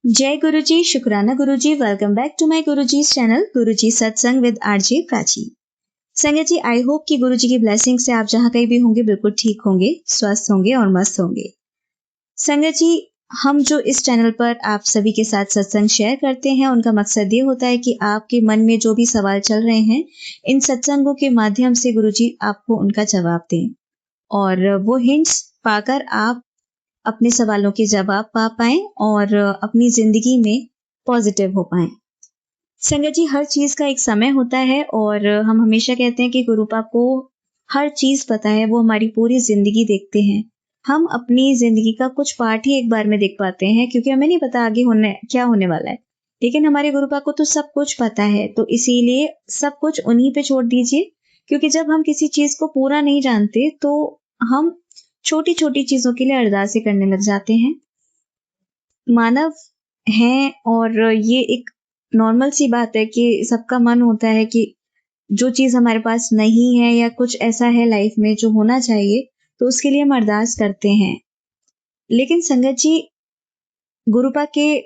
जय गुरुजी, शुक्राना Guruji. Welcome back to my Guruji's channel Guruji Satsang with RJ Prachi. संगत जी, आई होप कि गुरुजी की ब्लेसिंग से आप जहां कहीं भी होंगे बिल्कुल ठीक होंगे, स्वस्थ होंगे और मस्त होंगे। संगत जी, हम जो इस चैनल पर आप सभी के साथ सत्संग शेयर करते हैं, उनका मकसद ये होता है कि आपके मन में जो भी सवाल चल रहे हैं, इन सत्संगों के माध्यम से गुरुजी आपको उनका जवाब दें और वो हिंट्स पाकर आप अपने सवालों के जवाब पा पाएं और अपनी जिंदगी में पॉजिटिव हो पाएं। संगत जी, हर चीज का एक समय होता है और हम हमेशा कहते हैं कि गुरुपा को हर चीज पता है, वो हमारी पूरी जिंदगी देखते हैं। हम अपनी जिंदगी का कुछ पार्ट ही एक बार में देख पाते हैं क्योंकि हमें नहीं पता आगे क्या होने वाला है, लेकिन हमारे गुरुपा को तो सब कुछ पता है। तो इसीलिए सब कुछ उन्हीं पे छोड़ दीजिए, क्योंकि जब हम किसी चीज को पूरा नहीं जानते तो हम छोटी छोटी चीजों के लिए अरदासें करने लग जाते हैं। मानव हैं और ये एक नॉर्मल सी बात है कि सबका मन होता है कि जो चीज हमारे पास नहीं है या कुछ ऐसा है लाइफ में जो होना चाहिए, तो उसके लिए हम अरदास करते हैं। लेकिन संगत जी, गुरुपा के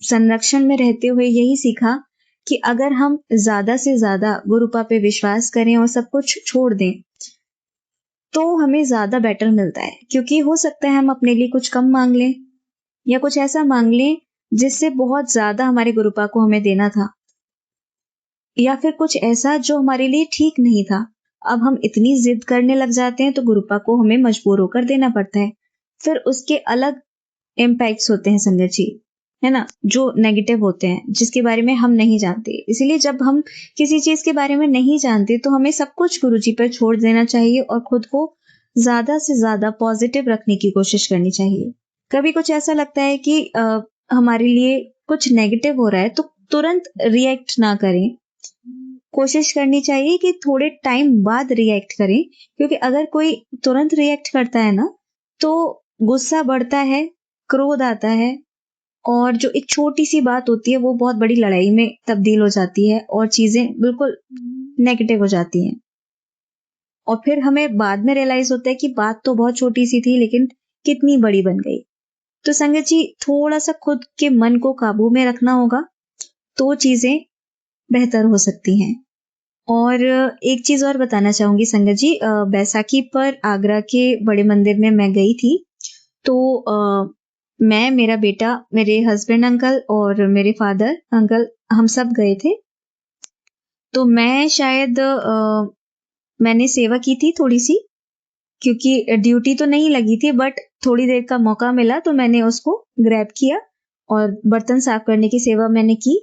संरक्षण में रहते हुए यही सीखा कि अगर हम ज्यादा से ज्यादा गुरुपा पे विश्वास करें और सब कुछ छोड़ दें तो हमें ज्यादा बेटर मिलता है, क्योंकि हो सकता है हम अपने लिए कुछ कम मांग लें या कुछ ऐसा मांग लें जिससे बहुत ज्यादा हमारे गुरुपा को हमें देना था, या फिर कुछ ऐसा जो हमारे लिए ठीक नहीं था। अब हम इतनी जिद करने लग जाते हैं तो गुरुपा को हमें मजबूर होकर देना पड़ता है। फिर उसके अलग इम्पैक्ट्स होते हैं संगत जी, है ना, जो नेगेटिव होते हैं, जिसके बारे में हम नहीं जानते। इसीलिए जब हम किसी चीज के बारे में नहीं जानते तो हमें सब कुछ गुरुजी पर छोड़ देना चाहिए और खुद को ज्यादा से ज्यादा पॉजिटिव रखने की कोशिश करनी चाहिए। कभी कुछ ऐसा लगता है कि हमारे लिए कुछ नेगेटिव हो रहा है तो तुरंत रिएक्ट ना करें, कोशिश करनी चाहिए कि थोड़े टाइम बाद रिएक्ट करें, क्योंकि अगर कोई तुरंत रिएक्ट करता है ना तो गुस्सा बढ़ता है, क्रोध आता है और जो एक छोटी सी बात होती है वो बहुत बड़ी लड़ाई में तब्दील हो जाती है और चीजें बिल्कुल नेगेटिव हो जाती हैं। और फिर हमें बाद में रियलाइज होता है कि बात तो बहुत छोटी सी थी लेकिन कितनी बड़ी बन गई। तो संगत जी, थोड़ा सा खुद के मन को काबू में रखना होगा तो चीजें बेहतर हो सकती हैं। और एक चीज और बताना चाहूंगी संगत जी, बैसाखी पर आगरा के बड़े मंदिर में मैं गई थी। तो मैं, मेरा बेटा, मेरे हस्बैंड अंकल और मेरे फादर अंकल, हम सब गए थे। तो मैं शायद मैंने सेवा की थी थोड़ी सी, क्योंकि ड्यूटी तो नहीं लगी थी, बट थोड़ी देर का मौका मिला तो मैंने उसको ग्रैब किया और बर्तन साफ करने की सेवा मैंने की।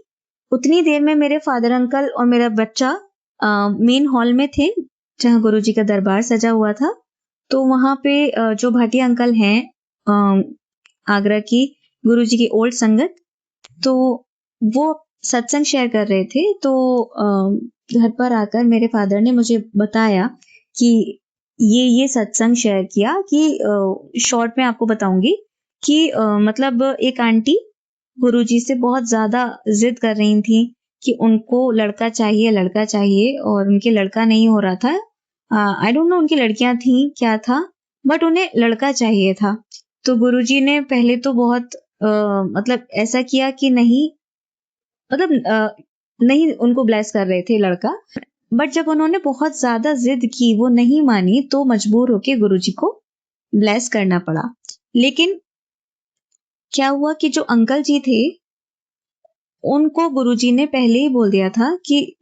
उतनी देर में मेरे फादर अंकल और मेरा बच्चा मेन हॉल में थे जहाँ गुरुजी का दरबार सजा हुआ था। तो वहां पे जो भाटिया अंकल हैं, आगरा की गुरुजी की ओल्ड संगत, तो वो सत्संग शेयर कर रहे थे। तो घर पर आकर मेरे फादर ने मुझे बताया कि ये सत्संग शेयर किया कि शॉर्ट में आपको बताऊंगी कि मतलब एक आंटी गुरुजी से बहुत ज्यादा जिद कर रही थी कि उनको लड़का चाहिए और उनके लड़का नहीं हो रहा था। आई डोंट नो उनकी लड़कियां थी क्या था, बट उन्हें लड़का चाहिए था। तो गुरुजी ने पहले तो बहुत मतलब ऐसा किया कि नहीं, मतलब नहीं उनको ब्लेस कर रहे थे लड़का, बट जब उन्होंने बहुत ज्यादा जिद की, वो नहीं मानी, तो मजबूर होके गुरुजी को ब्लेस करना पड़ा। लेकिन क्या हुआ कि जो अंकल जी थे उनको गुरुजी ने पहले ही बोल दिया था कि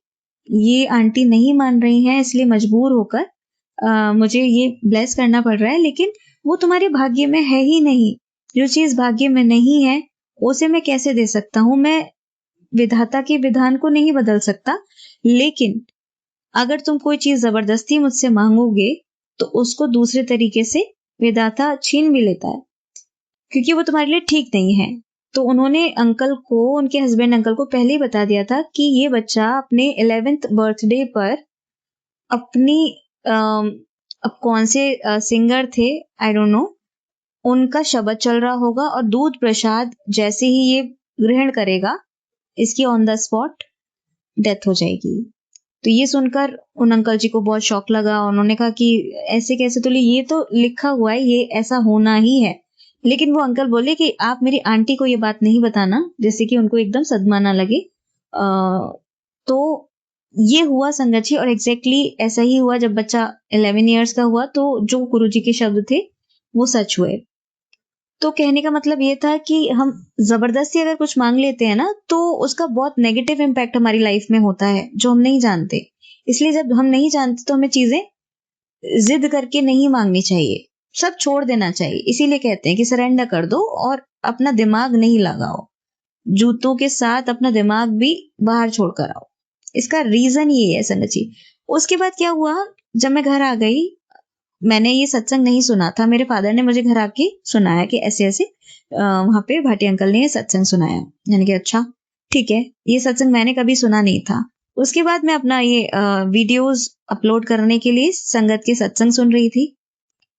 ये आंटी नहीं मान रही हैं, इसलिए मजबूर होकर मुझे ये ब्लेस करना पड़ रहा है, लेकिन वो तुम्हारे भाग्य में है ही नहीं। जो चीज भाग्य में नहीं है उसे मैं कैसे दे सकता हूं? मैं विधाता के विधान को नहीं बदल सकता, लेकिन अगर तुम कोई चीज जबरदस्ती मुझसे मांगोगे तो उसको दूसरे तरीके से विधाता छीन भी लेता है, क्योंकि वो तुम्हारे लिए ठीक नहीं है। तो उन्होंने अंकल को, उनके हस्बैंड अंकल को पहले ही बता दिया था कि ये बच्चा अपने 11th बर्थडे पर अपनी अब कौन से सिंगर थे आई डोंट नो, उनका शब्द चल रहा होगा और दूध प्रसाद जैसे ही ये ग्रहण करेगा, इसकी ऑन द स्पॉट डेथ हो जाएगी। तो ये सुनकर उन अंकल जी को बहुत शौक लगा। उन्होंने कहा कि ऐसे कैसे? तो ये तो लिखा हुआ है, ये ऐसा होना ही है, लेकिन वो अंकल बोले कि आप मेरी आंटी को ये बात नहीं बताना, जिससे कि उनको एकदम सदमा ना लगे। तो ये हुआ संगत जी, और एग्जैक्टली ऐसा ही हुआ। जब बच्चा 11 ईयर्स का हुआ तो जो गुरुजी के शब्द थे वो सच हुए। तो कहने का मतलब ये था कि हम जबरदस्ती अगर कुछ मांग लेते हैं ना, तो उसका बहुत नेगेटिव इम्पैक्ट हमारी लाइफ में होता है, जो हम नहीं जानते। इसलिए जब हम नहीं जानते तो हमें चीजें जिद करके नहीं मांगनी चाहिए, सब छोड़ देना चाहिए। इसीलिए कहते हैं कि सरेंडर कर दो और अपना दिमाग नहीं लगाओ, जूतों के साथ अपना दिमाग भी बाहर छोड़ कर आओ। इसका रीजन ये है संगत जी। उसके बाद क्या हुआ, जब मैं घर आ गई, मैंने ये सत्संग नहीं सुना था, मेरे फादर ने मुझे घर आके सुनाया कि ऐसे ऐसे वहां पे भाटी अंकल ने ये सत्संग सुनाया। यानी कि अच्छा ठीक है, ये सत्संग मैंने कभी सुना नहीं था। उसके बाद मैं अपना ये वीडियोस अपलोड करने के लिए संगत के सत्संग सुन रही थी।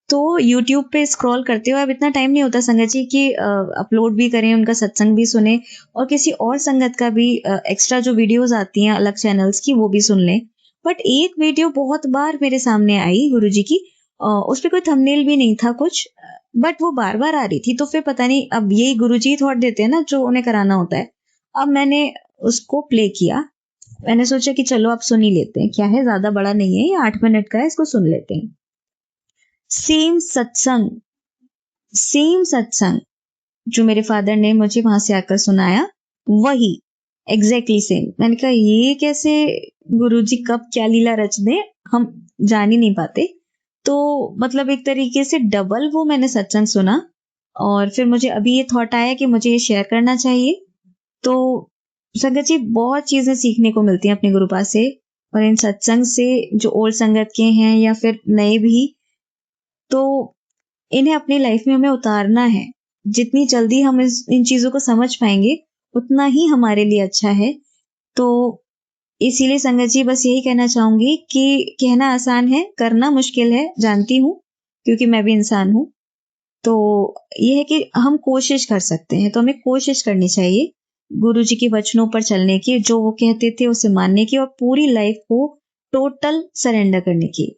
तो यूट्यूब पे स्क्रॉल करते हुए अब इतना टाइम नहीं होता संगत जी कि अपलोड भी करें, उनका सत्संग भी सुने और किसी और संगत का भी एक्स्ट्रा जो वीडियोस आती हैं अलग चैनल्स की वो भी सुन लें। बट एक वीडियो बहुत बार मेरे सामने आई गुरुजी की, उस पे कोई थंबनेल भी नहीं था कुछ, बट वो बार बार आ रही थी। तो फिर पता नहीं, अब यही गुरुजी थॉट देते हैं ना जो उन्हें कराना होता है। अब मैंने उसको प्ले किया, मैंने सोचा कि चलो अब सुन ही लेते हैं, क्या है ज्यादा बड़ा नहीं है, ये 8 मिनट का है, इसको सुन लेते हैं। सेम सत्संग, सेम सत्संग जो मेरे फादर ने मुझे वहां से आकर सुनाया, वही एग्जैक्टली सेम। मैंने कहा ये कैसे, गुरुजी कब क्या लीला रच दे, हम जान ही नहीं पाते। तो मतलब एक तरीके से डबल वो मैंने सत्संग सुना, और फिर मुझे अभी ये थॉट आया कि मुझे ये शेयर करना चाहिए। तो संगत जी बहुत चीजें सीखने को मिलती हैं अपने गुरु पास से, और इन सत्संग से जो ओल्ड संगत के हैं या फिर नए भी, तो इन्हें अपनी लाइफ में हमें उतारना है। जितनी जल्दी हम इन चीजों को समझ पाएंगे उतना ही हमारे लिए अच्छा है। तो इसीलिए संगत जी बस यही कहना चाहूंगी कि कहना आसान है, करना मुश्किल है, जानती हूँ, क्योंकि मैं भी इंसान हूँ। तो ये है कि हम कोशिश कर सकते हैं, तो हमें कोशिश करनी चाहिए गुरु जी के वचनों पर चलने की, जो वो कहते थे उसे मानने की, और पूरी लाइफ को टोटल सरेंडर करने की।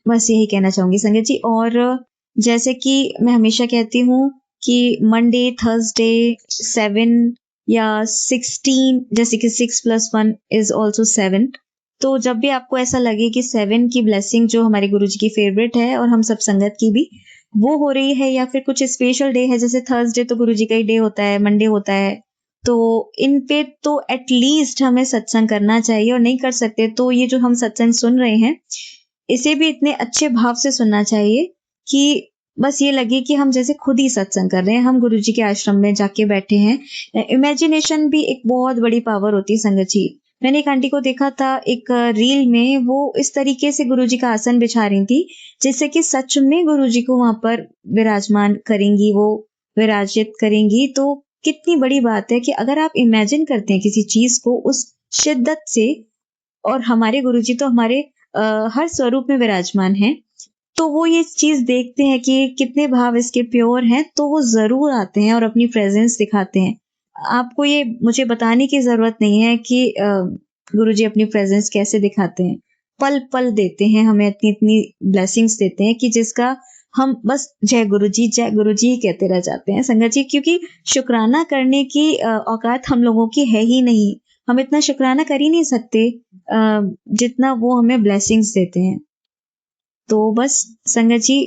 बस यही कहना चाहूंगी संगत जी। और जैसे कि मैं हमेशा कहती हूँ कि मंडे थर्सडे 7 या 16, जैसे कि 6+1 इज ऑल्सो 7। तो जब भी आपको ऐसा लगे कि 7 की ब्लेसिंग जो हमारे गुरु जी की फेवरेट है और हम सब संगत की भी, वो हो रही है, या फिर कुछ स्पेशल डे है, जैसे थर्सडे तो गुरु जी का ही डे होता है, मंडे होता है, तो इन पे तो एटलीस्ट हमें सत्संग करना चाहिए। और नहीं कर सकते तो ये जो हम सत्संग सुन रहे हैं, इसे भी इतने अच्छे भाव से सुनना चाहिए कि बस ये लगे कि हम जैसे खुद ही सत्संग कर रहे हैं, हम गुरुजी के आश्रम में जाके बैठे हैं। इमेजिनेशन भी एक बहुत बड़ी पावर होती है संगत जी। मैंने एक आंटी को देखा था एक रील में, वो इस तरीके से गुरुजी का आसन बिछा रही थी जिससे कि सच में गुरुजी को वहां पर विराजमान करेंगी, वो विराजित करेंगी। तो कितनी बड़ी बात है कि अगर आप इमेजिन करते हैं किसी चीज को उस शिद्दत से, और हमारे गुरुजी तो हमारे हर स्वरूप में विराजमान हैं, तो वो ये चीज देखते हैं कि कितने भाव इसके प्योर हैं, तो वो जरूर आते हैं और अपनी प्रेजेंस दिखाते हैं। आपको ये मुझे बताने की जरूरत नहीं है कि गुरुजी अपनी प्रेजेंस कैसे दिखाते हैं। पल पल देते हैं हमें, इतनी इतनी ब्लेसिंग्स देते हैं कि जिसका हम बस जय गुरु जी कहते रह जाते हैं संगत जी, क्योंकि शुक्राना करने की औकात हम लोगों की है ही नहीं। हम इतना शुक्राना कर ही नहीं सकते जितना वो हमें ब्लेसिंग्स देते हैं। तो बस संगत जी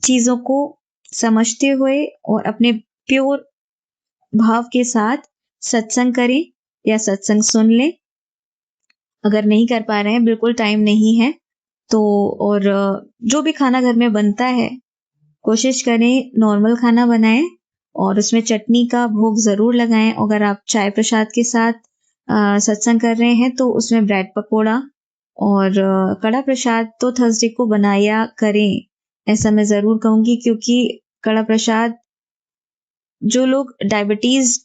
चीजों को समझते हुए और अपने प्योर भाव के साथ सत्संग करें या सत्संग सुन लें। अगर नहीं कर पा रहे हैं, बिल्कुल टाइम नहीं है तो, और जो भी खाना घर में बनता है कोशिश करें नॉर्मल खाना बनाएं, और उसमें चटनी का भोग जरूर लगाएं। अगर आप चाय प्रसाद के साथ सत्संग कर रहे हैं तो उसमें ब्रेड पकोड़ा और कड़ा प्रसाद तो थर्सडे को बनाया करें, ऐसा मैं जरूर कहूंगी। क्योंकि कड़ा प्रसाद जो लोग डायबिटीज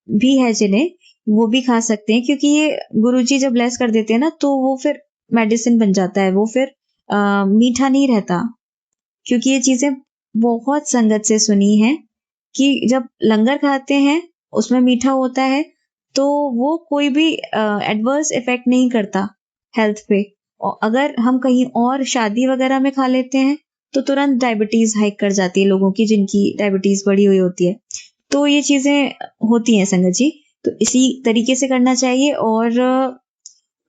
भी है जिन्हें, वो भी खा सकते हैं, क्योंकि ये गुरुजी जब ब्लेस कर देते हैं ना तो वो फिर मेडिसिन बन जाता है, वो फिर मीठा नहीं रहता। क्योंकि ये चीजें बहुत संगत से सुनी है कि जब लंगर खाते हैं उसमें मीठा होता है तो वो कोई भी एडवर्स इफेक्ट नहीं करता हेल्थ पे। और अगर हम कहीं और शादी वगैरह में खा लेते हैं तो तुरंत डायबिटीज हाइक कर जाती है लोगों की, जिनकी डायबिटीज बढ़ी हुई होती है। तो ये चीजें होती हैं संगत जी, तो इसी तरीके से करना चाहिए। और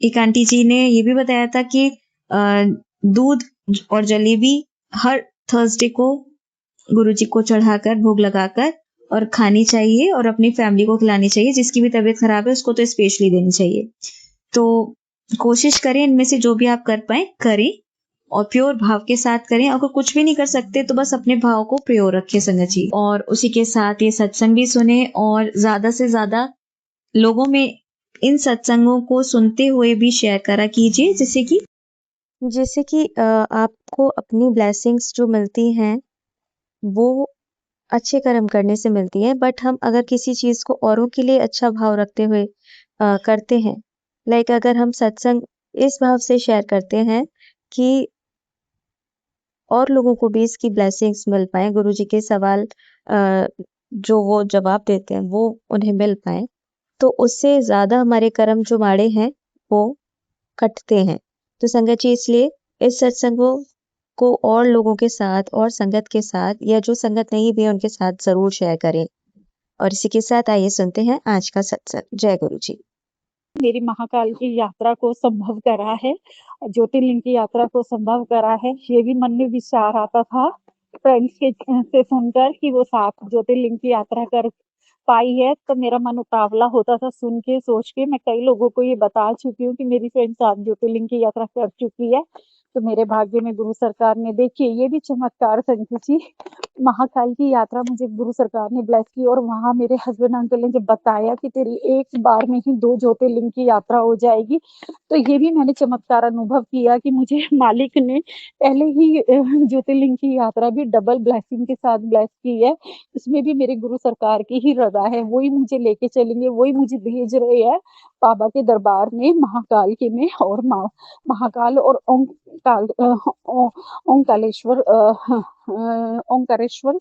एक आंटी जी ने ये भी बताया था कि दूध और जलेबी हर थर्सडे को गुरुजी को चढ़ाकर, भोग लगाकर और खानी चाहिए, और अपनी फैमिली को खिलानी चाहिए। जिसकी भी तबीयत खराब है उसको तो स्पेशली देनी चाहिए। तो कोशिश करें, इनमें से जो भी आप कर पाए करें, और प्योर भाव के साथ करें। अगर कुछ भी नहीं कर सकते तो बस अपने भाव को प्योर रखें संगत जी, और उसी के साथ ये सत्संग भी सुने, और ज्यादा से ज्यादा लोगों में इन सत्संगों को सुनते हुए भी शेयर करा कीजिए, जैसे कि आपको अपनी ब्लेसिंग्स जो मिलती हैं वो अच्छे कर्म करने से मिलती है। बट हम अगर किसी चीज को औरों के लिए अच्छा भाव रखते हुए करते हैं, लाइक अगर हम सत्संग इस भाव से शेयर करते हैं कि और लोगों को भी इसकी ब्लेसिंग्स मिल पाए, गुरु जी के सवाल जो वो जवाब देते हैं वो उन्हें मिल पाए, तो उससे ज्यादा हमारे कर्म जो माड़े हैं वो कटते हैं। तो संगत जी, इसलिए इस सत्संगों को और लोगों के साथ और संगत के साथ, या जो संगत नहीं भी है उनके साथ जरूर शेयर करें। और इसी के साथ आइए सुनते हैं आज का सत्संग। जय गुरु जी। मेरी महाकाल की यात्रा को संभव करा है, ज्योतिर्लिंग की यात्रा को संभव करा है। ये भी मन में विचार आता था फ्रेंड्स के से सुनकर कि वो 7 ज्योतिर्लिंग की यात्रा कर पाई है, तो मेरा मन उतावला होता था सुन के, सोच के। मैं कई लोगों को ये बता चुकी हूँ कि मेरी फ्रेंड 7 ज्योतिर्लिंग की यात्रा कर चुकी है, तो मेरे भाग्य में गुरु सरकार ने, देखिए ये भी चमत्कार संख्या जी, महाकाल की यात्रा मुझे गुरु सरकार ने ब्लेस की। और वहां मेरे हस्बैंड अंकल ने जब बताया कि तेरी एक बार में ही 2 ज्योतिर्लिंग की यात्रा हो जाएगी, तो ये भी मैंने चमत्कार अनुभव किया कि मुझे मालिक ने पहले ही ज्योतिर्लिंग की यात्रा भी डबल ब्लेसिंग के साथ ब्लेस की है। इसमें भी मेरे गुरु सरकार की ही रजा है, वही मुझे लेके चलेंगे, वही मुझे भेज रहे हैं बाबा के दरबार में, महाकाल के में। और महाकाल और ओंकालेश्वर ओंकारेश्वर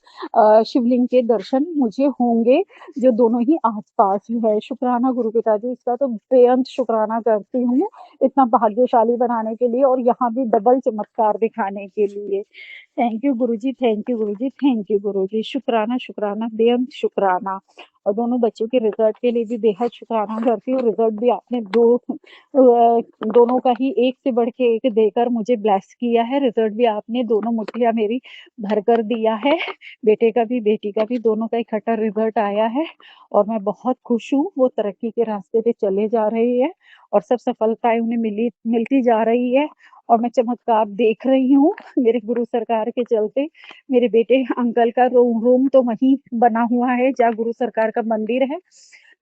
शिवलिंग के दर्शन मुझे होंगे, जो दोनों ही आसपास ही है। शुक्राना गुरु पिताजी, इसका तो बेअंत शुक्राना करती हूँ इतना भाग्यशाली बनाने के लिए, और यहाँ भी डबल चमत्कार दिखाने के लिए। Thank you Guruji, thank you Guruji, thank you Guruji. शुक्राना शुक्राना, बेअंत शुक्राना। और दोनों बच्चों के रिजल्ट के लिए भी बेहद शुक्राना करती हूँ। रिजल्ट भी आपने दोनों का ही एक से बढ़ के एक देकर मुझे ब्लेस किया है। रिजल्ट भी आपने दोनों मुठ्ठियां मेरी भर कर दिया है, बेटे का भी बेटी का भी, दोनों का इकट्ठा रिजल्ट आया है, और मैं बहुत खुश हूँ। वो तरक्की के रास्ते पे चले जा रहे हैं, और सब सफलताएं उन्हें मिलती जा रही है, और मैं चमत्कार देख रही हूँ मेरे गुरु सरकार के चलते। मेरे बेटे अंकल का रूम तो वहीं बना हुआ है जहाँ गुरु सरकार का मंदिर है,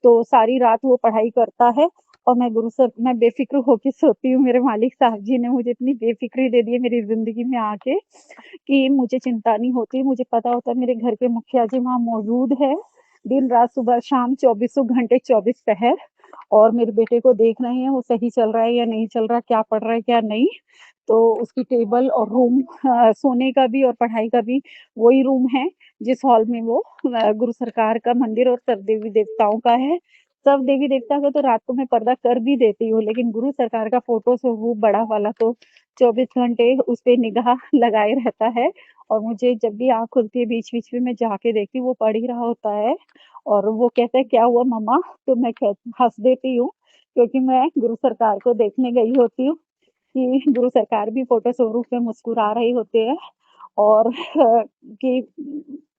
तो सारी रात वो पढ़ाई करता है, और मैं बेफिक्र होके सोती हूँ। मेरे मालिक साहब जी ने मुझे इतनी बेफिक्री दे दी है मेरी जिंदगी में आके कि मुझे चिंता नहीं होती। मुझे पता होता है मेरे घर के मुखिया जी वहाँ मौजूद है, दिन रात सुबह शाम 24 घंटे 24 पहर, और मेरे बेटे को देख रहे हैं वो सही चल रहा है या नहीं चल रहा, क्या पढ़ रहा है क्या नहीं। तो उसकी टेबल और रूम, सोने का भी और पढ़ाई का भी वही रूम है जिस हॉल में वो गुरु सरकार का मंदिर और सब देवी देवताओं का है। सब देवी देवता का तो रात को मैं पर्दा कर भी देती हूँ, लेकिन गुरु सरकार का फोटो से वो बड़ा वाला तो 24 घंटे उस पे निगाह लगाए रहता है। और मुझे जब भी आँख खुलती है बीच बीच में मैं जाके देखती हूँ, वो पढ़ ही रहा होता है, और वो कहता है क्या हुआ मम्मा, तो मैं हंस देती हूँ, क्योंकि मैं गुरु सरकार को देखने गई होती हूँ कि गुरु सरकार भी फोटो स्वरूप में मुस्कुरा रहे होते हैं, और कि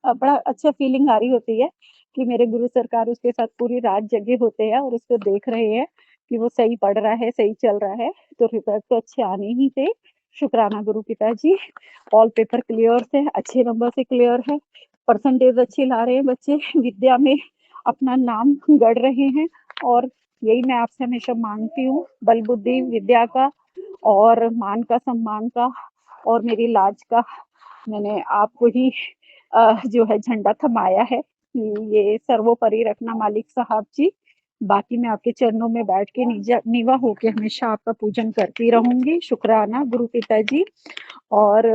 बड़ा अच्छा फीलिंग आ रही होती है कि मेरे गुरु सरकार उसके साथ पूरी रात जगे होते हैं और उसको देख रहे हैं कि वो सही पढ़ रहा है, सही चल रहा है। तो रिजल्ट तो अच्छे आने ही थे। शुक्राना गुरु पिताजी, ऑल पेपर क्लियर है, अच्छे नंबर से क्लियर है, परसेंटेज अच्छी ला रहे हैं बच्चे, विद्या में अपना नाम गढ़ रहे हैं। और यही मैं आपसे हमेशा मांगती हूँ, बल बुद्धि विद्या का और मान का, सम्मान का और मेरी लाज का। मैंने आपको ही जो है झंडा थमाया है कि ये सर्वोपरि रखना मालिक साहब जी। बाकी मैं आपके चरणों में बैठ के नीवा होके हमेशा आपका पूजन करती रहूंगी। शुक्राना गुरु पिताजी। और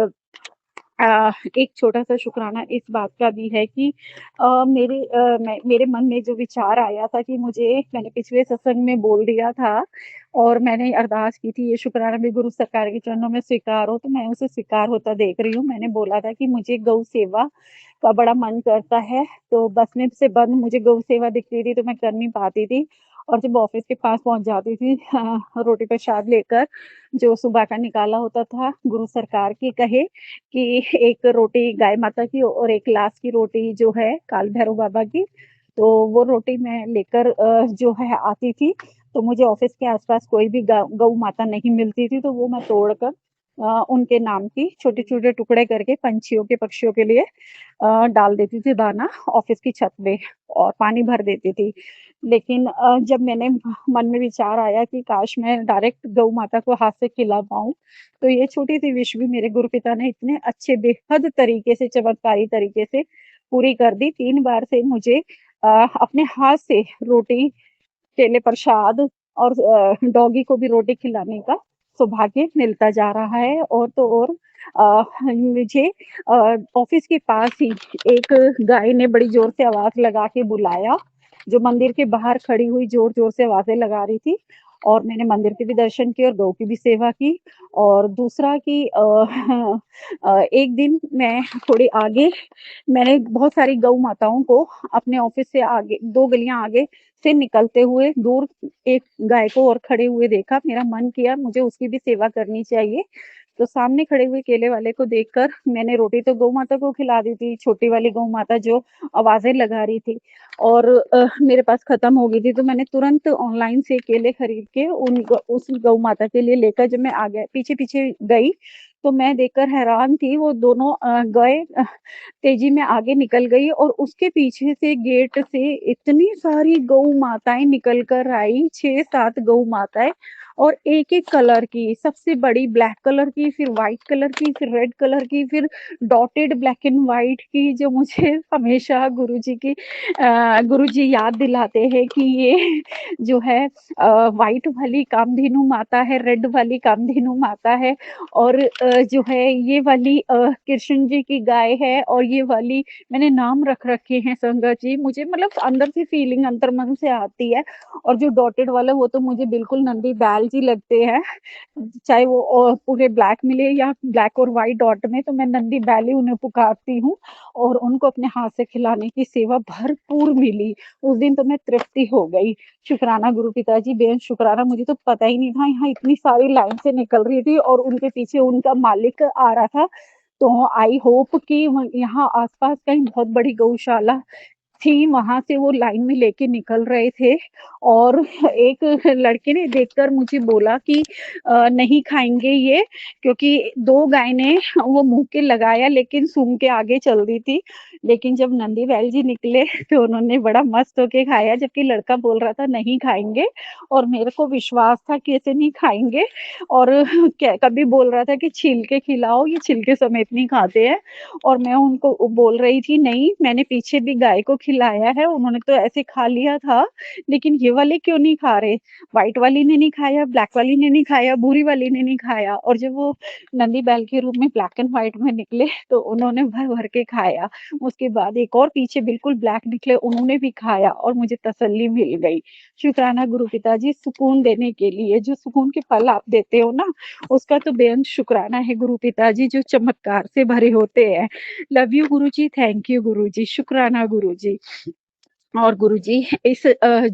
एक छोटा-सा शुक्राना इस बात का भी है कि मेरे मन में जो विचार आया था कि मैंने पिछले सत्संग में बोल दिया था और मैंने अरदास की थी, ये शुक्राना भी गुरु सरकार के चरणों में स्वीकार हो, तो मैं उसे स्वीकार होता देख रही हूँ। मैंने बोला था कि मुझे गौ सेवा का बड़ा मन करता है, तो बस में से बंद मुझे गौ सेवा दिखती थी, तो मैं कर नहीं पाती थी और जब ऑफ़िस के पास पहुँच जाती थी रोटी प्रसाद लेकर, जो सुबह का निकाला होता था, गुरु सरकार की कहे कि एक रोटी गाय माता की और एक लाख की रोटी जो है काल भैरव बाबा की, तो वो रोटी मैं लेकर जो है आती थी, तो मुझे ऑफ़िस के आस-पास कोई भी गौ माता नहीं मिलती थी, तो वो मैं तोड़कर उनके नाम की छोटे-छोटे टुकड़े करके पंछियों के, पक्षियों के लिए डाल देती थी दाना ऑफ़िस की छत पे और पानी भर देती थी। लेकिन जब मैंने मन में विचार आया कि काश मैं डायरेक्ट गौ माता को हाथ से खिला पाऊँ, तो ये छोटी-सी विश भी मेरे गुरुपिता ने इतने अच्छे बेहद तरीके से, चमत्कारी तरीके से पूरी कर दी। 3 बार से मुझे अपने हाथ से रोटी, केले प्रसाद और डॉगी को भी रोटी खिलाने का सौभाग्य मिलता जा रहा है और तो और मुझे ऑफ़िस के पास ही एक गाय ने बड़ी ज़ोर से आवाज़ लगा के बुलाया, जो मंदिर के बाहर खड़ी हुई ज़ोर-ज़ोर से आवाज़ें लगा रही थी और मैंने मंदिर के भी दर्शन किए और गौ की भी सेवा की और दूसरा कि एक दिन मैं थोड़ी आगे मैंने बहुत सारी गौ माताओं को अपने ऑफ़िस से आगे 2 गलियाँ आगे से निकलते हुए दूर एक गाय को और खड़े हुए देखा, मेरा मन किया मुझे उसकी भी सेवा करनी चाहिए। तो सामने खड़े हुए केले वाले को देखकर मैंने रोटी तो गौ माता को खिला दी थी, छोटी वाली गौ माता जो आवाज़ें लगा रही थी और मेरे पास खत्म हो गई थी, तो मैंने तुरंत ऑनलाइन से केले खरीद के उस गौ माता के लिए लेकर जब मैं आगे पीछे-पीछे गई, तो मैं देखकर हैरान थी, वो दोनों गाय तेज़ी में आगे निकल गई और उसके पीछे से गेट से इतनी सारी गौ माताएँ निकल कर आई, 6-7 गौ माताएँ और एक-एक कलर की, सबसे बड़ी ब्लैक कलर की, फिर व्हाइट कलर की, फिर रेड कलर की, फिर डॉटेड ब्लैक एंड व्हाइट की जो मुझे हमेशा गुरुजी याद दिलाते हैं कि ये जो है व्हाइट वाली कामधेनु माता है, रेड वाली कामधेनु माता है और जो है ये वाली कृष्ण जी की गाय है और ये वाली मैंने नाम रख रखे हैं संगत जी, मुझे मतलब अंदर से फीलिंग अंतर्मन से आती है और जो डॉटेड वाला वो तो मुझे बिल्कुल नंदी बैल जी लगते हैं। चाहे वो पूरे ब्लैक मिले या ब्लैक और व्हाइट डॉट में तो मैं नंदी बैल ही उन्हें पुकारती हूँ और उनको अपने हाथ से खिलाने की सेवा भरपूर मिली। उस दिन तो मैं तृप्ति हो गई। शुक्राना गुरु पिताजी बेहद शुक्राना मुझे तो पता ही नहीं था यहाँ इतनी सारी लाइन से निकल रही थी और उनके पीछे उनका मालिक आ रहा था। तो आई होप कि यहाँ आस-पास कहीं बहुत बड़ी गौशाला थी, वहाँ से वो लाइन में लेके निकल रहे थे और एक लड़के ने देखकर मुझे बोला कि नहीं खाएँगे ये क्योंकि 2 गाय ने वो मुँह के लगाया लेकिन सूँघ के आगे चल दी थी। लेकिन जब नंदी बैल जी निकले तो उन्होंने बड़ा मस्त होके खाया जबकि लड़का बोल रहा था नहीं खाएँगे और मेरे को विश्वास था कि ऐसे नहीं खाएँगे और क्या कभी बोल रहा था कि छील के खिलाओ, ये छिलके समेत नहीं खाते हैं और मैं उनको बोल रही थी नहीं मैंने पीछे भी गाय को खिलाया है, उन्होंने तो ऐसे खा लिया था, लेकिन ये वाले क्यों नहीं खा रहे? व्हाइट वाली ने नहीं खाया, ब्लैक वाली ने नहीं खाया, भूरी वाली ने नहीं खाया और जब वो नंदी बैल के रूप में ब्लैक एंड व्हाइट में निकले तो उन्होंने भर-भर के खाया। उसके बाद एक और पीछे बिल्कुल ब्लैक निकले, उन्होंने भी खाया और मुझे तसल्ली मिल गई। शुक्राना गुरु पिताजी सुकून देने के लिए, जो सुकून के पल आप देते हो ना, उसका तो बेअंत शुक्राना है गुरु पिताजी जो चमत्कार से भरे होते हैं। Love you Guruji, thank you Guruji, शुक्राना गुरुजी। और गुरुजी इस अ,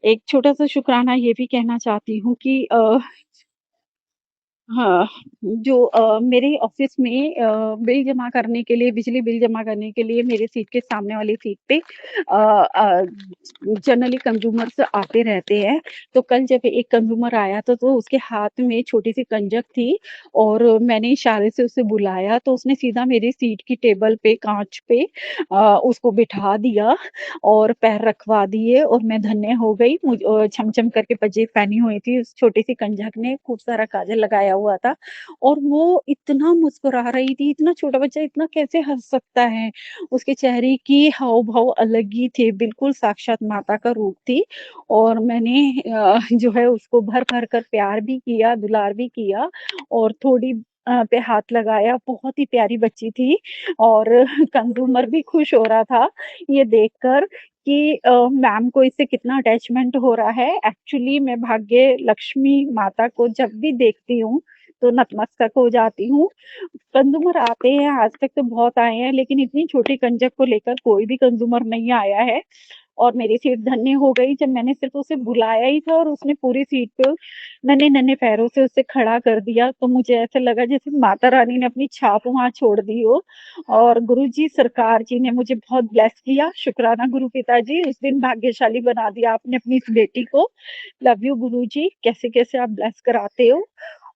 एक छोटा-सा शुक्राना ये भी कहना चाहती हूँ कि हाँ, जो मेरे ऑफ़िस में बिल जमा करने के लिए बिजली बिल जमा करने के लिए मेरे सीट के सामने वाली सीट पे जनरली कंज़्यूमर्स आते रहते हैं। तो कल जब एक कंज़्यूमर आया तो उसके हाथ में छोटी-सी कंजक थी और मैंने इशारे से उसे बुलाया तो उसने सीधा मेरी सीट की टेबल पे काँच पे उसको बिठा दिया और पैर रखवा दिए और मैं धन्य हो गई। छम-छम करके पजेब पहनी हुई थी, उस छोटी-सी कंजक ने खूब सारा काजल लगाया हुआ था और वो इतना मुस्कुरा रही थी, इतना छोटा बच्चा इतना कैसे हँस सकता है? उसके चेहरे की हाव-भाव अलग ही थे, बिल्कुल साक्षात माता का रूप थी और मैंने जो है उसको भर-भर कर प्यार भी किया, दुलार भी किया और थोड़ी पे हाथ लगाया, बहुत ही प्यारी बच्ची थी और कंज़्यूमर भी खुश हो रहा था ये देखकर कि मैम को इससे कितना अटैचमेंट हो रहा है। एक्चुअली मैं भाग्य लक्ष्मी माता को जब भी देखती हूँ, तो नतमस्तक हो जाती हूँ। कंज़्यूमर आते हैं, आज तक तो बहुत आए हैं, लेकिन इतनी छोटी कंजक को लेकर कोई भी कंज़्यूमर नहीं आया है और मेरी सीट धन्य हो गई जब मैंने सिर्फ़ उसे बुलाया ही था और उसने पूरी सीट पे नन्हे-नन्हे पैरों से उसे खड़ा कर दिया, तो मुझे ऐसा लगा जैसे माता रानी ने अपनी छाप वहाँ छोड़ दी हो और गुरुजी सरकार जी ने मुझे बहुत ब्लेस किया। शुक्राना गुरु पिताजी, उस दिन भाग्यशाली बना दिया आपने अपनी इस बेटी को। लव यू गुरुजी, कैसे-कैसे आप ब्लेस कराते हो।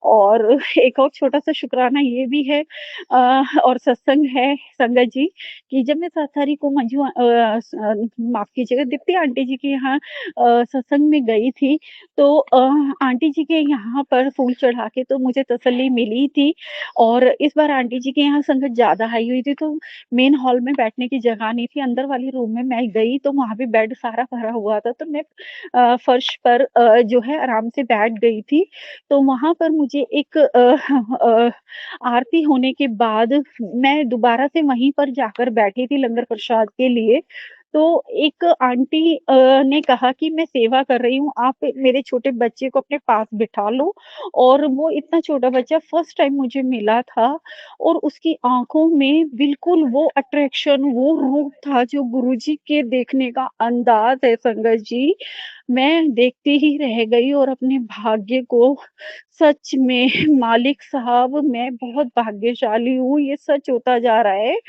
और एक और छोटा-सा शुक्राना ये भी है और सत्संग है संगत जी कि जब मैं 7 तारीख को माफ़ कीजिएगा दीप्ति आंटी जी के यहाँ सत्संग में गई थी, तो आंटी जी के यहाँ पर फूल चढ़ा के तो मुझे तसल्ली मिली थी और इस बार आंटी जी के यहाँ संगत ज़्यादा आई हुई थी, तो मेन हॉल में बैठने की जगह नहीं थी, अंदर वाली रूम में मैं गई तो वहाँ पे बेड सारा भरा हुआ था, तो मैं फर्श पर जो है आराम से बैठ गई थी। तो वहाँ पर मुझे एक आरती होने के बाद मैं दोबारा से वहीं पर जाकर बैठी थी लंगर प्रसाद के लिए, तो एक आंटी ने कहा कि मैं सेवा कर रही हूँ, आप मेरे छोटे बच्चे को अपने पास बिठा लो और वो इतना छोटा बच्चा फर्स्ट टाइम मुझे मिला था और उसकी आँखों में बिल्कुल वो अट्रैक्शन, वो रूप था जो गुरुजी के देखने का अंदाज़ है संगत जी, मैं देखती ही रह गई और अपने भाग्य को सच में मालिक साहब मैं बहुत भाग्यशाली हूँ, ये सच होता जा रहा है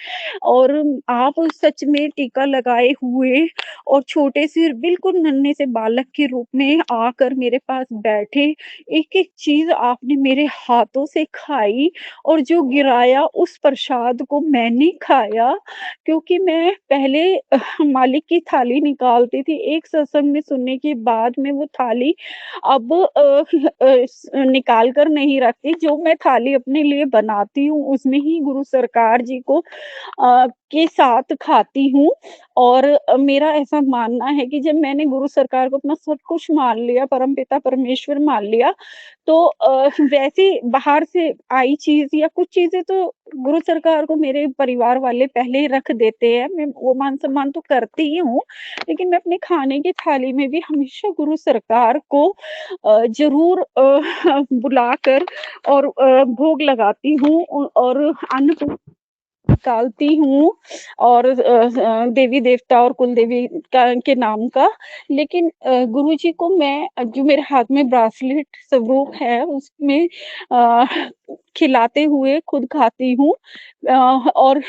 और आप सच में टीका लगाए हुए और छोटे से बिल्कुल नन्हे से बालक के रूप में आकर मेरे पास बैठे, एक-एक चीज़ आपने मेरे हाथों से खाई और जो गिराया उस प्रसाद को मैंने खाया क्योंकि मैं पहले मालिक की थाली निकालती थी, एक सत्संग में सुनने के बाद मैं वो थाली अब निकाल कर नहीं रखती, जो मैं थाली अपने लिए बनाती हूँ, उसमें ही गुरु सरकार जी को के साथ खाती हूँ और मेरा ऐसा मानना है कि जब मैंने गुरु सरकार को अपना सब कुछ मान लिया, परमपिता परमेश्वर मान लिया, तो वैसे बाहर से आई चीज़ या कुछ चीज़ें तो गुरु सरकार को मेरे परिवार वाले पहले ही रख देते हैं, मैं वो मान-सम्मान तो करती ही हूँ, लेकिन मैं अपने खाने की थाली में भी हमेशा गुरु सरकार को ज़रूर बुलाकर और भोग लगाती हूँ और अन्न निकालती हूँ और देवी-देवता और कुलदेवी का के नाम का। लेकिन गुरुजी को मैं जो मेरे हाथ में ब्रासलेट स्वरूप है उसमें अ, खिलाते हुए खुद खाती हूँ और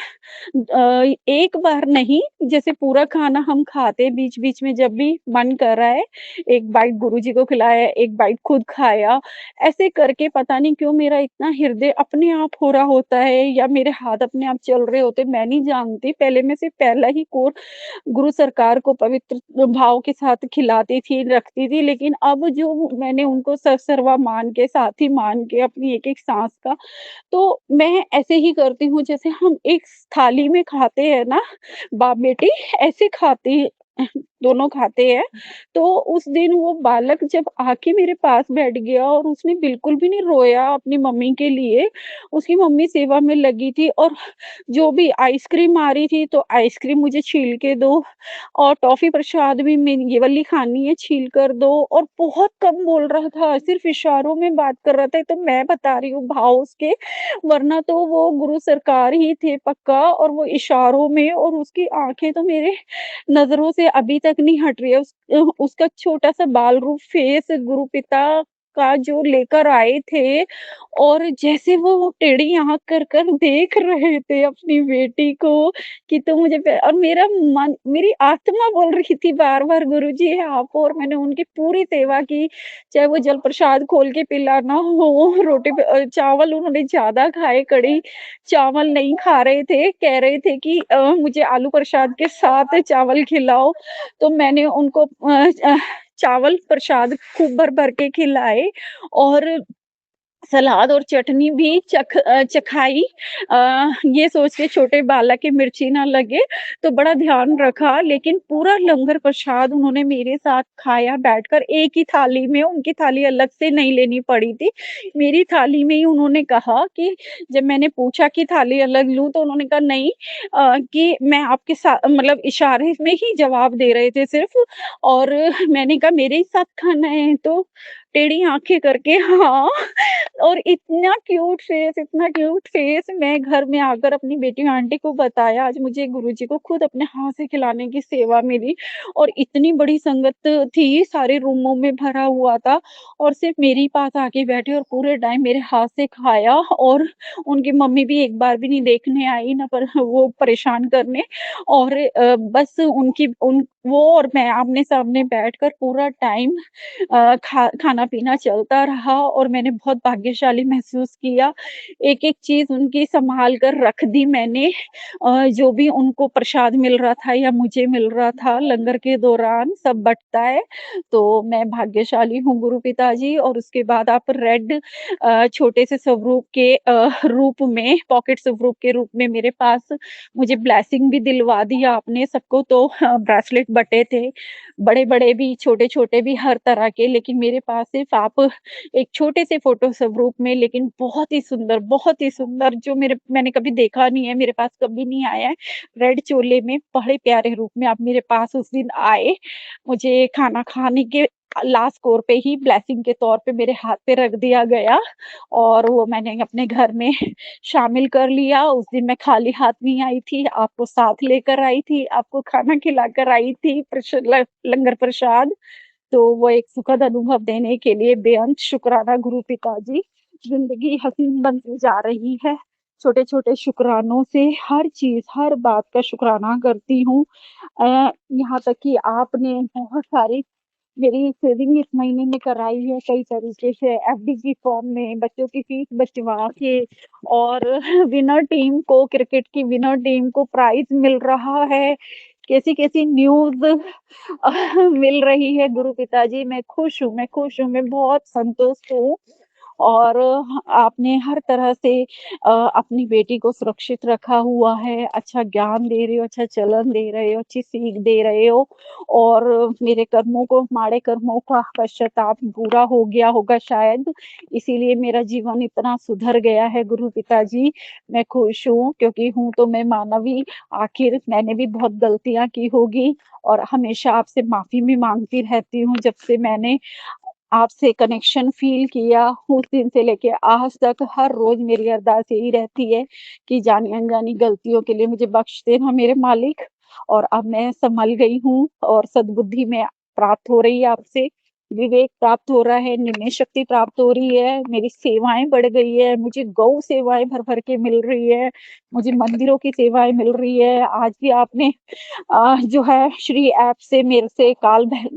एक बार नहीं, जैसे पूरा खाना हम खाते बीच-बीच में जब भी मन कर रहा है, एक बाइट गुरुजी को खिलाया, एक बाइट खुद खाया, ऐसे करके पता नहीं क्यों मेरा इतना हृदय अपने आप हो रहा होता है या मेरे हाथ अपने आप चल रहे होते, मैं नहीं जानती। पहले मैं सिर्फ़ पहला ही कोर गुरु सरकार को पवित्र भाव के साथ खिलाती थी, रखती थी, लेकिन अब जो मैंने उनको सर्वस्व मान के, साथी मान के अपनी एक-एक साँस का तो मैं ऐसे ही करती हूँ जैसे हम एक थाली में खाते हैं ना बाप-बेटी ऐसे खाती दोनों खाते हैं। तो उस दिन वो बालक जब आके मेरे पास बैठ गया और उसने बिल्कुल भी नहीं रोया अपनी मम्मी के लिए, उसकी मम्मी सेवा में लगी थी और जो भी आइसक्रीम आ रही थी तो आइसक्रीम मुझे छील के दो और टॉफ़ी प्रसाद भी मैं ये वाली खानी है छील कर दो और बहुत कम बोल रहा था, सिर्फ़ इशारों में बात कर रहा था। तो मैं बता रही हूँ भाव उसके वरना तो वो गुरु सरकार ही थे पक्का और वो इशारों में और उसकी आँखें तो मेरे नज़रों से अभी तक नहीं हट रही है। उसका छोटा-सा बाल रूप फेस गुरुपिता का जो लेकर आए थे और जैसे वो टेढ़ी आँख कर देख रहे थे अपनी बेटी को कि तुम मुझे और मेरा मन मेरी आत्मा बोल रही थी बार-बार गुरुजी है आप और मैंने उनकी पूरी सेवा की, चाहे वो जल प्रसाद खोल के पिलाना हो, रोटी चावल उन्होंने ज़्यादा खाए, कढ़ी चावल नहीं खा रहे थे, कह रहे थे कि मुझे आलू प्रसाद के साथ चावल खिलाओ, तो मैंने उनको चावल प्रसाद खूब भर-भर के खिलाए और सलाद और चटनी भी चखाई। ये सोच के छोटे बालक के मिर्ची ना लगे, तो बड़ा ध्यान रखा, लेकिन पूरा लंगर प्रसाद उन्होंने मेरे साथ खाया बैठकर एक ही थाली में, उनकी थाली अलग से नहीं लेनी पड़ी थी। मेरी थाली में ही उन्होंने कहा कि जब मैंने पूछा कि थाली अलग लूँ, तो उन्होंने कहा नहीं, कि मैं आपके साथ मतलब इशारे में ही जवाब दे रहे थे सिर्फ़। और मैंने कहा मेरे ही साथ खाना है, तो टेढ़ी आँखें करके हाँ। और इतना क्यूट फेस मैं घर में आकर अपनी बेटी आंटी को बताया, आज मुझे गुरुजी को खुद अपने हाथ से खिलाने की सेवा मिली। और इतनी बड़ी संगत थी, सारे रूमों में भरा हुआ था, और सिर्फ़ मेरे ही पास आके बैठे और पूरे टाइम मेरे हाथ से खाया। और उनकी मम्मी भी एक बार भी नहीं देखने आई, ना पर वो परेशान करने। और बस उनकी उन वो और मैं आमने-सामने बैठकर पूरा टाइम खाना-पीना चलता रहा, और मैंने बहुत भाग्यशाली महसूस किया। एक-एक चीज़ उनकी सँभाल कर रख दी मैंने। जो भी उनको प्रसाद मिल रहा था या मुझे मिल रहा था लंगर के दौरान सब बँटता है। तो मैं भाग्यशाली हूँ गुरु पिताजी। और उसके बाद आप रेड छोटे से स्वरूप के रूप में, पॉकेट स्वरूप के रूप में मेरे पास मुझे ब्लेसिंग भी दिलवा दी आपने। सबको तो ब्रेसलेट बँटे थे, बड़े-बड़े भी, छोटे-छोटे भी, हर तरह के। लेकिन मेरे पास सिर्फ़ आप एक छोटे से फ़ोटो स्वरूप में, लेकिन बहुत ही सुंदर, जो मैंने कभी देखा नहीं है, मेरे पास कभी नहीं आया है। रेड चोले में बड़े प्यारे रूप में आप मेरे पास उस दिन आए। मुझे खाना खाने के लास्ट कोर पे ही ब्लेसिंग के तौर पे मेरे हाथ पे रख दिया गया, और वो मैंने अपने घर में शामिल कर लिया। उस दिन मैं खाली हाथ नहीं आई थी, आपको साथ लेकर आई थी, आपको खाना खिलाकर आई थी, लंगर प्रसाद। तो वो एक सुखद अनुभव देने के लिए बेअंत शुक्राना गुरु पिताजी। ज़िंदगी हसीन बनती जा रही है। छोटे-छोटे शुक्रानों से हर चीज़, हर बात का शुक्राना करती हूँ। यहाँ तक कि आपने बहुत सारी मेरी सेविंग इस महीने में कराई है कई तरीके से, एफडी की फॉर्म में, बच्चों की फीस बचवा के, और विनर टीम को, क्रिकेट की विनर टीम को प्राइज़ मिल रहा है। कैसी-कैसी न्यूज़ मिल रही है गुरु पिताजी। मैं खुश हूँ, मैं बहुत संतुष्ट हूँ। और आपने हर तरह से अपनी बेटी को सुरक्षित रखा हुआ है, अच्छा ज्ञान दे रहे हो, अच्छा चलन दे रहे हो, अच्छी सीख दे रहे हो। और मेरे कर्मों को, माड़े कर्मों का पश्चाताप पूरा हो गया होगा शायद, इसीलिए मेरा जीवन इतना सुधर गया है गुरु पिताजी। मैं खुश हूँ, क्योंकि हूँ तो मैं मानव ही, आखिर मैंने भी बहुत गलतियाँ की होगी, और हमेशा आपसे माफ़ी भी माँगती रहती हूँ। जब से मैंने आपसे कनेक्शन फ़ील किया, उस दिन से लेके आज तक हर रोज़ मेरी अरदास यही रहती है कि जानी-अनजानी गलतियों के लिए मुझे बख्श देना मेरे मालिक। और अब मैं सँभल गई हूँ, और सद्बुद्धि में प्राप्त हो रही है आपसे, विवेक प्राप्त हो रहा है, निर्णय शक्ति प्राप्त हो रही है, मेरी सेवाएँ बढ़ गई है, मुझे गौ सेवाएँ भर-भर के मिल रही है, मुझे मंदिरों की सेवाएँ मिल रही है। आज भी आपने जो है श्री ऐप से मेरे से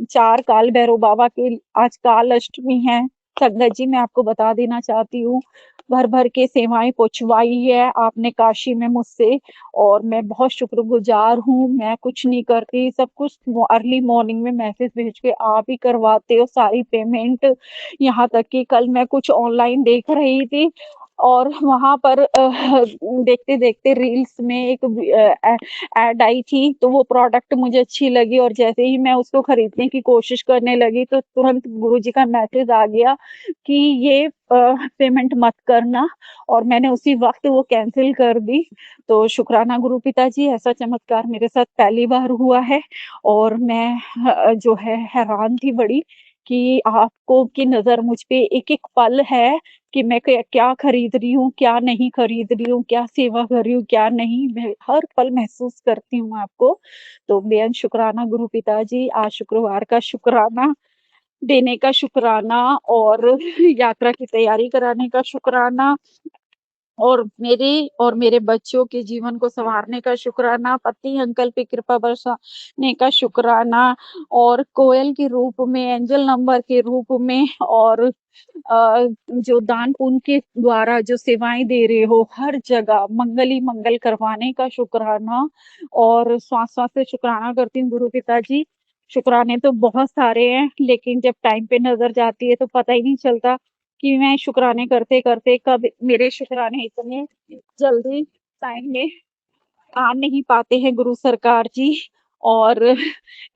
4 काल भैरव बाबा के, आज काल अष्टमी है। संगत जी, मैं आपको बता देना चाहती हूँ, भर-भर के सेवाएँ पहुँचवाई है आपने काशी में मुझसे, और मैं बहुत शुक्रगुज़ार हूँ। मैं कुछ नहीं करती, सब कुछ अर्ली मॉर्निंग में मैसेज भेज के आप ही करवाते हो सारी पेमेंट। यहाँ तक कि कल मैं कुछ ऑनलाइन देख रही थी, और वहाँ पर देखते-देखते रील्स में एक ऐड आई थी, तो वो प्रोडक्ट मुझे अच्छी लगी, और जैसे ही मैं उसको खरीदने की कोशिश करने लगी, तो तुरंत गुरुजी का मैसेज आ गया कि ये पेमेंट मत करना, और मैंने उसी वक़्त वो कैंसल कर दी। तो शुक्राना गुरु पिताजी, ऐसा चमत्कार मेरे साथ पहली बार हुआ है, और मैं जो है हैरान थी बड़ी कि आपको की नज़र मुझ पे एक-एक पल है कि मैं क्या खरीद रही हूँ, क्या नहीं खरीद रही हूँ, क्या सेवा कर रही हूँ, क्या नहीं, मैं हर पल महसूस करती हूँ आपको। तो बेअंत शुक्राना गुरु पिताजी, आज शुक्रवार का शुक्राना देने का शुक्राना, और यात्रा की तैयारी कराने का शुक्राना, और मेरे बच्चों के जीवन को सँवारने का शुक्राना, पति अंकल पे कृपा बरसाने का शुक्राना, और कोयल के रूप में, एंजल नंबर के रूप में, और जो दान पुण्य के द्वारा जो सेवाएँ दे रहे हो, हर जगह मंगल ही मंगल करवाने का शुक्राना, और साथ-साथ से शुक्राना करती हूँ गुरु पिताजी। शुक्राने तो बहुत सारे हैं, लेकिन जब टाइम पे नज़र जाती है तो पता ही नहीं चलता। कि मैं शुक्राने करते-करते कब मेरे शुक्राने इतने जल्दी टाइम में आ नहीं पाते हैं गुरु सरकार जी। और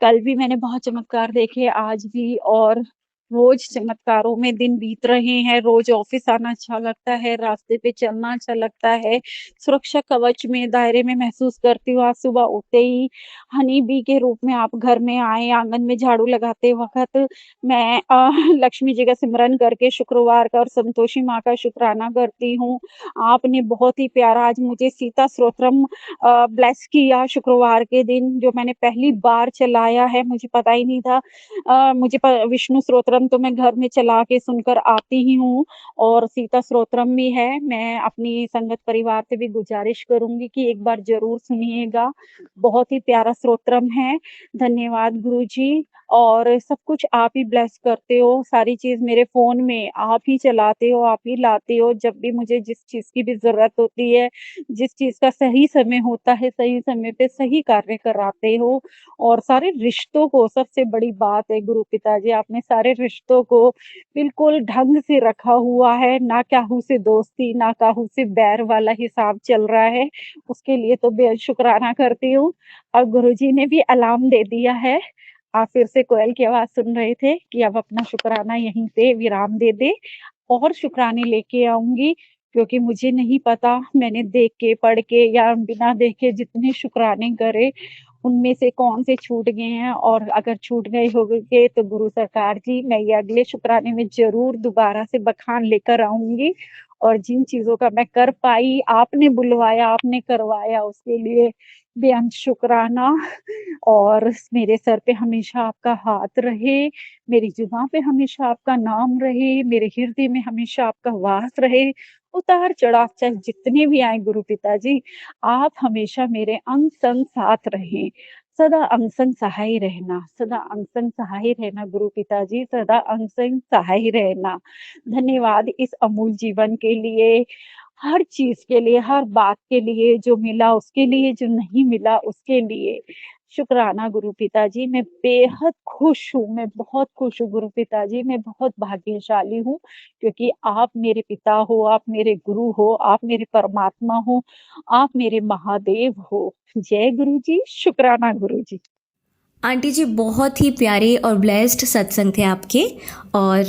कल भी मैंने बहुत चमत्कार देखे, आज भी, और रोज़ चमत्कारों में दिन बीत रहे हैं। रोज़ ऑफ़िस आना अच्छा लगता है, रास्ते पे चलना अच्छा लगता है। सुरक्षा कवच में दायरे में महसूस करती हूँ। आज सुबह उठते ही हनी बी के रूप में आप घर में आए, आंगन में झाड़ू लगाते वक़्त मैं लक्ष्मी जी का सिमरन करके शुक्रवार का और संतोषी माँ का शुकराना करती हूँ। आपने बहुत ही प्यारा आज मुझे सीता स्तोत्रम ब्लेस किया शुक्रवार के दिन, जो मैंने पहली बार चलाया है, मुझे पता ही नहीं था। मुझे प विष्णु स्तोत्रम तो मैं घर में चला के सुनकर आती ही हूँ, और सीता स्तोत्रम भी है। मैं अपनी संगत परिवार से भी गुज़ारिश करूँगी कि एक बार ज़रूर सुनिएगा। बहुत ही प्यारा स्तोत्रम है। धन्यवाद गुरुजी। और सब कुछ आप ही ब्लेस करते हो, सारी चीज़ मेरे फ़ोन में आप ही चलाते हो, आप ही लाते हो, जब भी मुझे जिस चीज़ की भी ज़रूरत होती है, जिस चीज़ का सही समय होता है, सही समय पे सही कार्य कराते हो। और सारे रिश्तों को, सबसे बड़ी बात है गुरु पिताजी, आपने सारे रिश्तों को बिल्कुल ढंग से रखा हुआ है, ना काहू से दोस्ती, ना काहू से बैर वाला हिसाब चल रहा है। उसके लिए तो बेहद शुक्राना करती हूँ। और गुरुजी ने भी अलार्म दे दिया है। आप फिर से कोयल की आवाज़ सुन रहे थे कि अब अपना शुक्राना यहीं पे विराम दे दें, और शुक्राने लेके आऊँगी, क्योंकि मुझे नहीं पता मैंने देख के, पढ़ के या बिना देखे जितने शुक्राने करे, उनमें से कौन से छूट गए हैं। और अगर छूट गए होंगे तो गुरु सरकार जी, मैं ये अगले शुक्राने में ज़रूर दोबारा से बखान लेकर आऊँगी। और जिन चीज़ों का मैं कर पाई, आपने बुलवाया, आपने करवाया, उसके लिए बेअंत शुक्राना। और मेरे सर पे हमेशा आपका हाथ रहे, मेरी जुबान पे हमेशा आपका नाम रहे, मेरे हृदय में हमेशा आपका वास रहे। उतार-चढ़ाव चाहे जितने भी आएँ गुरु पिताजी, आप हमेशा मेरे अंग-संग साथ रहें। सदा अंग-संग सहाय रहना, सदा अंग-संग सहाय रहना गुरु पिताजी, सदा अंग-संग सहाय रहना। धन्यवाद इस अमूल जीवन के लिए, हर चीज़ के लिए, हर बात के लिए, जो मिला उसके लिए, जो नहीं मिला उसके लिए। शुक्राना गुरु पिताजी, मैं बेहद खुश हूँ, मैं बहुत खुश हूँ गुरु पिताजी, मैं बहुत भाग्यशाली हूँ, क्योंकि आप मेरे पिता हो, आप मेरे गुरु हो, आप मेरे परमात्मा हो, आप मेरे महादेव हो। जय गुरु जी, शुक्राना गुरु जी। आंटी जी बहुत ही प्यारे और ब्लेस्ड सत्संग थे आपके। और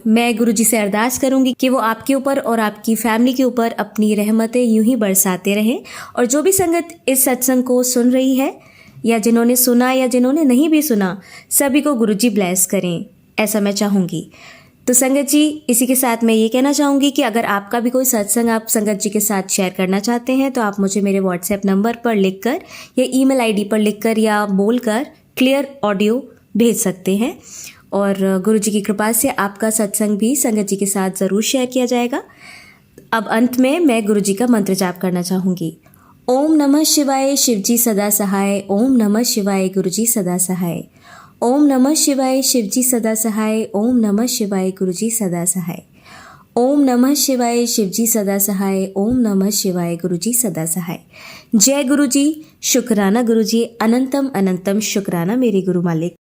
मैं गुरुजी से अरदास करूंगी कि वो आपके ऊपर और आपकी फैमिली के ऊपर अपनी रहमतें यूं ही बरसाते रहें। और जो भी संगत इस सत्संग को सुन रही है, या जिन्होंने सुना या जिन्होंने नहीं भी सुना, सभी को गुरुजी ब्लेस करें, ऐसा मैं चाहूँगी। तो संगत जी, इसी के साथ मैं ये कहना चाहूँगी कि अगर आपका भी कोई सत्संग आप संगत जी के साथ शेयर करना चाहते हैं, तो आप मुझे मेरे व्हाट्सएप नंबर पर लिखकर या ईमेल आईडी पर लिखकर या बोलकर क्लियर ऑडियो भेज सकते हैं। और गुरु जी की कृपा से आपका सत्संग भी संगत जी के साथ ज़रूर शेयर किया जाएगा। अब अंत में मैं गुरु जी का मंत्र जाप करना चाहूँगी। ओम नमः शिवाय, शिवजी सदा सहाय। ओम नमः शिवाय, गुरुजी सदा सहाय। ओम नमः शिवाय, शिवजी सदा सहाय। ओम नमः शिवाय, गुरुजी सदा सहाय। ओम नमः शिवाय, शिवजी सदा सहाय। ओम नमः शिवाय, गुरुजी सदा सहाय। जय गुरुजी, शुक्राना गुरुजी, अनंतम अनंतम शुक्राना मेरे गुरु मालिक।